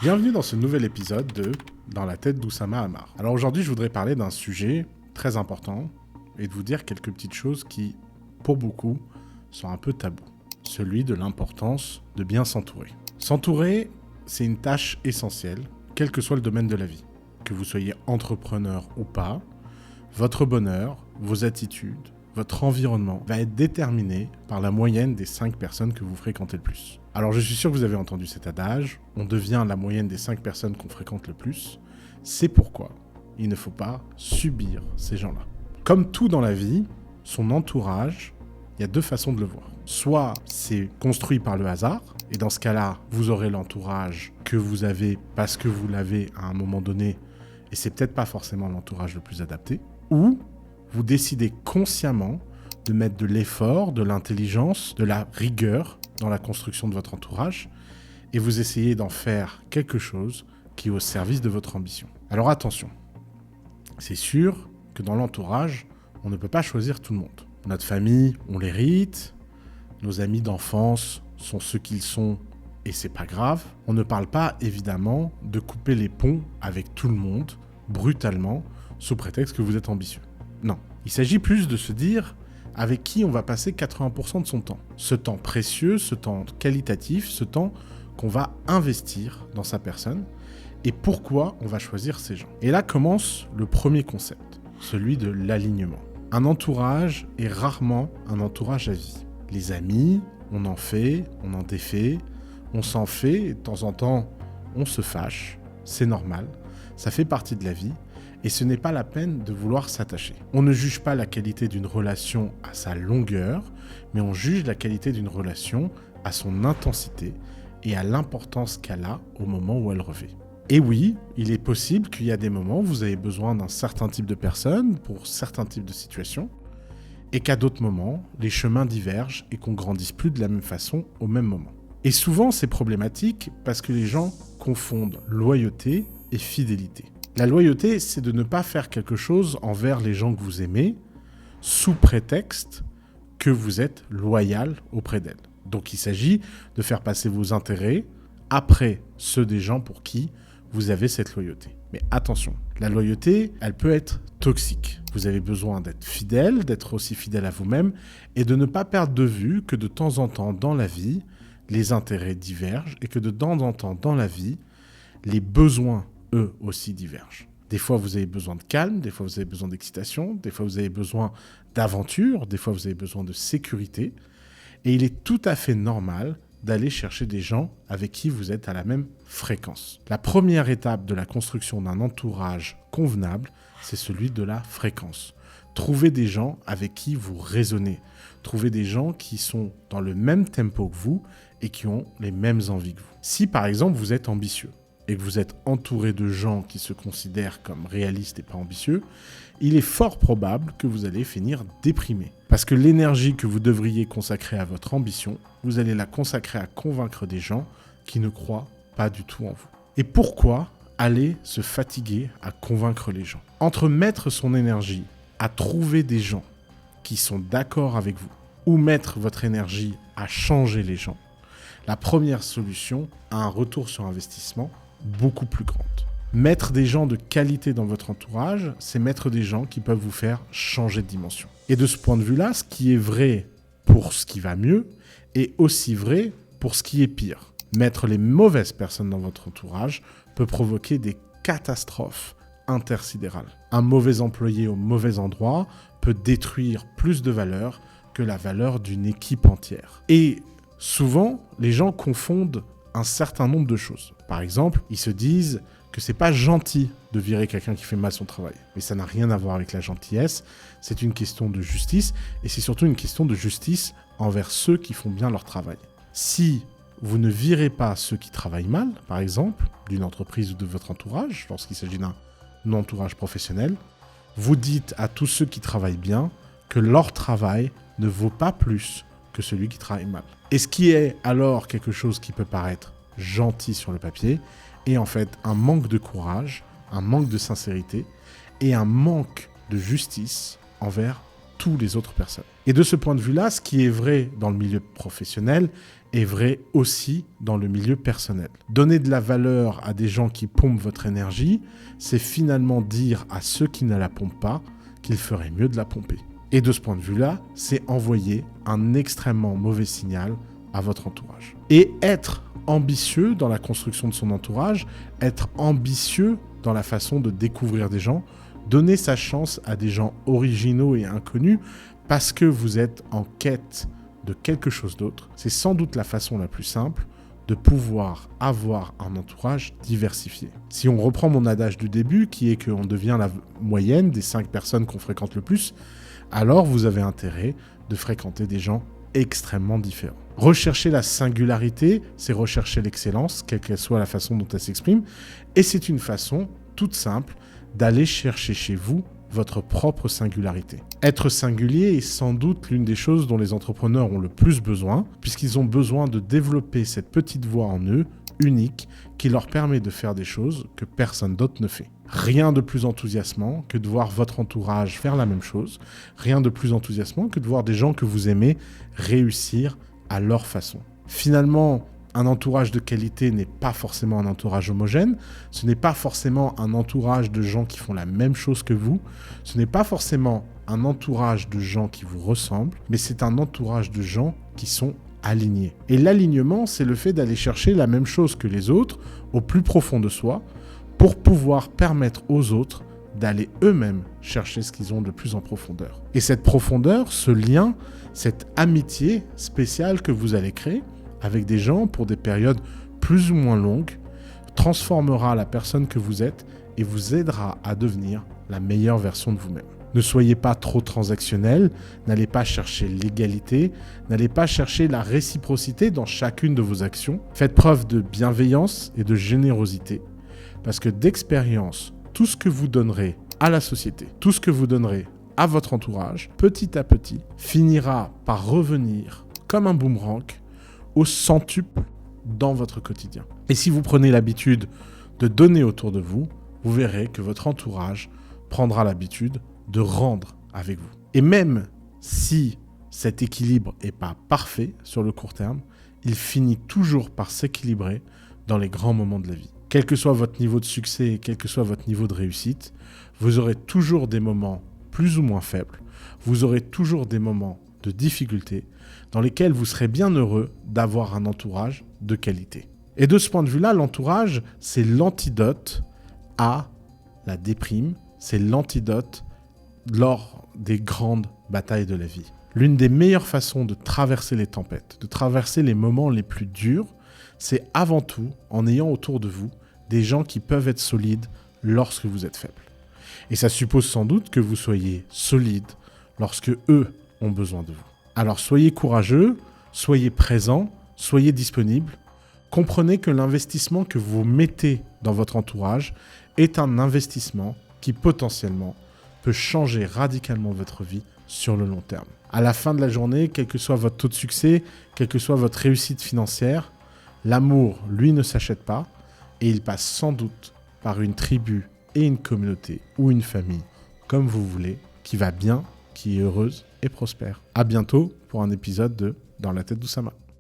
Bienvenue dans ce nouvel épisode de Dans la tête d'Oussama Hamar. Alors aujourd'hui, je voudrais parler d'un sujet très important et de vous dire quelques petites choses qui, pour beaucoup, sont un peu tabous. Celui de l'importance de bien s'entourer. S'entourer, c'est une tâche essentielle, quel que soit le domaine de la vie. Que vous soyez entrepreneur ou pas, votre bonheur, vos attitudes, votre environnement va être déterminé par la moyenne des 5 personnes que vous fréquentez le plus. Alors je suis sûr que vous avez entendu cet adage, on devient la moyenne des 5 personnes qu'on fréquente le plus. C'est pourquoi il ne faut pas subir ces gens-là. Comme tout dans la vie, son entourage, il y a 2 façons de le voir. Soit c'est construit par le hasard, et dans ce cas-là, vous aurez l'entourage que vous avez parce que vous l'avez à un moment donné, et c'est peut-être pas forcément l'entourage le plus adapté, ou vous décidez consciemment de mettre de l'effort, de l'intelligence, de la rigueur dans la construction de votre entourage, et vous essayez d'en faire quelque chose qui est au service de votre ambition. Alors attention, c'est sûr que dans l'entourage, on ne peut pas choisir tout le monde. Notre famille, on l'hérite, nos amis d'enfance sont ceux qu'ils sont, et c'est pas grave. On ne parle pas, évidemment, de couper les ponts avec tout le monde, brutalement, sous prétexte que vous êtes ambitieux. Non, il s'agit plus de se dire avec qui on va passer 80% de son temps. Ce temps précieux, ce temps qualitatif, ce temps qu'on va investir dans sa personne, et pourquoi on va choisir ces gens. Et là commence le premier concept, celui de l'alignement. Un entourage est rarement un entourage à vie. Les amis, on en fait, on en défait, on s'en fait, et de temps en temps, on se fâche, c'est normal, ça fait partie de la vie, et ce n'est pas la peine de vouloir s'attacher. On ne juge pas la qualité d'une relation à sa longueur, mais on juge la qualité d'une relation à son intensité et à l'importance qu'elle a au moment où elle revêt. Et oui, il est possible qu'il y a des moments où vous avez besoin d'un certain type de personne pour certains types de situations, et qu'à d'autres moments, les chemins divergent et qu'on grandisse plus de la même façon au même moment. Et souvent, c'est problématique parce que les gens confondent loyauté et fidélité. La loyauté, c'est de ne pas faire quelque chose envers les gens que vous aimez sous prétexte que vous êtes loyal auprès d'elles. Donc il s'agit de faire passer vos intérêts après ceux des gens pour qui vous avez cette loyauté. Mais attention, la loyauté, elle peut être toxique. Vous avez besoin d'être fidèle, d'être aussi fidèle à vous-même et de ne pas perdre de vue que de temps en temps dans la vie, les intérêts divergent et que de temps en temps dans la vie, les besoins eux aussi divergent. Des fois, vous avez besoin de calme, des fois, vous avez besoin d'excitation, des fois, vous avez besoin d'aventure, des fois, vous avez besoin de sécurité. Et il est tout à fait normal d'aller chercher des gens avec qui vous êtes à la même fréquence. La première étape de la construction d'un entourage convenable, c'est celui de la fréquence. Trouvez des gens avec qui vous raisonnez. Trouvez des gens qui sont dans le même tempo que vous et qui ont les mêmes envies que vous. Si, par exemple, vous êtes ambitieux, et que vous êtes entouré de gens qui se considèrent comme réalistes et pas ambitieux, il est fort probable que vous allez finir déprimé. Parce que l'énergie que vous devriez consacrer à votre ambition, vous allez la consacrer à convaincre des gens qui ne croient pas du tout en vous. Et pourquoi aller se fatiguer à convaincre les gens ? Entre mettre son énergie à trouver des gens qui sont d'accord avec vous, ou mettre votre énergie à changer les gens, la première solution a un retour sur investissement beaucoup plus grande. Mettre des gens de qualité dans votre entourage, c'est mettre des gens qui peuvent vous faire changer de dimension. Et de ce point de vue-là, ce qui est vrai pour ce qui va mieux est aussi vrai pour ce qui est pire. Mettre les mauvaises personnes dans votre entourage peut provoquer des catastrophes intersidérales. Un mauvais employé au mauvais endroit peut détruire plus de valeur que la valeur d'une équipe entière. Et souvent, les gens confondent un certain nombre de choses. Par exemple, ils se disent que c'est pas gentil de virer quelqu'un qui fait mal son travail. Mais ça n'a rien à voir avec la gentillesse, c'est une question de justice, et c'est surtout une question de justice envers ceux qui font bien leur travail. Si vous ne virez pas ceux qui travaillent mal, par exemple, d'une entreprise ou de votre entourage, lorsqu'il s'agit d'un entourage professionnel, vous dites à tous ceux qui travaillent bien que leur travail ne vaut pas plus que celui qui travaille mal. Et ce qui est alors quelque chose qui peut paraître gentil sur le papier est en fait un manque de courage, un manque de sincérité et un manque de justice envers toutes les autres personnes. Et de ce point de vue-là, ce qui est vrai dans le milieu professionnel est vrai aussi dans le milieu personnel. Donner de la valeur à des gens qui pompent votre énergie, c'est finalement dire à ceux qui ne la pompent pas qu'il ferait mieux de la pomper. Et de ce point de vue-là, c'est envoyer un extrêmement mauvais signal à votre entourage. Et être ambitieux dans la construction de son entourage, être ambitieux dans la façon de découvrir des gens, donner sa chance à des gens originaux et inconnus parce que vous êtes en quête de quelque chose d'autre, c'est sans doute la façon la plus simple de pouvoir avoir un entourage diversifié. Si on reprend mon adage du début, qui est qu'on devient la moyenne des 5 personnes qu'on fréquente le plus, alors vous avez intérêt de fréquenter des gens extrêmement différents. Rechercher la singularité, c'est rechercher l'excellence, quelle qu'elle soit la façon dont elle s'exprime, et c'est une façon toute simple d'aller chercher chez vous votre propre singularité. Être singulier est sans doute l'une des choses dont les entrepreneurs ont le plus besoin, puisqu'ils ont besoin de développer cette petite voix en eux, unique, qui leur permet de faire des choses que personne d'autre ne fait. Rien de plus enthousiasmant que de voir votre entourage faire la même chose, rien de plus enthousiasmant que de voir des gens que vous aimez réussir à leur façon. Finalement, un entourage de qualité n'est pas forcément un entourage homogène, ce n'est pas forcément un entourage de gens qui font la même chose que vous, ce n'est pas forcément un entourage de gens qui vous ressemblent, mais c'est un entourage de gens qui sont alignés. Et l'alignement, c'est le fait d'aller chercher la même chose que les autres au plus profond de soi pour pouvoir permettre aux autres d'aller eux-mêmes chercher ce qu'ils ont de plus en profondeur. Et cette profondeur, ce lien, cette amitié spéciale que vous allez créer avec des gens pour des périodes plus ou moins longues, transformera la personne que vous êtes et vous aidera à devenir la meilleure version de vous-même. Ne soyez pas trop transactionnel, n'allez pas chercher l'égalité, n'allez pas chercher la réciprocité dans chacune de vos actions. Faites preuve de bienveillance et de générosité, parce que d'expérience, tout ce que vous donnerez à la société, tout ce que vous donnerez à votre entourage, petit à petit, finira par revenir comme un boomerang au centuple dans votre quotidien. Et si vous prenez l'habitude de donner autour de vous, vous verrez que votre entourage prendra l'habitude de rendre avec vous. Et même si cet équilibre n'est pas parfait sur le court terme, il finit toujours par s'équilibrer dans les grands moments de la vie. Quel que soit votre niveau de succès, quel que soit votre niveau de réussite, vous aurez toujours des moments plus ou moins faibles, vous aurez toujours des moments de difficulté dans lesquels vous serez bien heureux d'avoir un entourage de qualité. Et de ce point de vue-là, l'entourage, c'est l'antidote à la déprime, c'est l'antidote lors des grandes batailles de la vie. L'une des meilleures façons de traverser les tempêtes, de traverser les moments les plus durs, c'est avant tout en ayant autour de vous des gens qui peuvent être solides lorsque vous êtes faible. Et ça suppose sans doute que vous soyez solide lorsque eux ont besoin de vous. Alors soyez courageux, soyez présent, soyez disponible. Comprenez que l'investissement que vous mettez dans votre entourage est un investissement qui potentiellement peut changer radicalement votre vie sur le long terme. À la fin de la journée, quel que soit votre taux de succès, quelle que soit votre réussite financière, l'amour, lui, ne s'achète pas et il passe sans doute par une tribu et une communauté ou une famille, comme vous voulez, qui va bien, qui est heureuse et prospère. À bientôt pour un épisode de Dans la tête d'Oussama.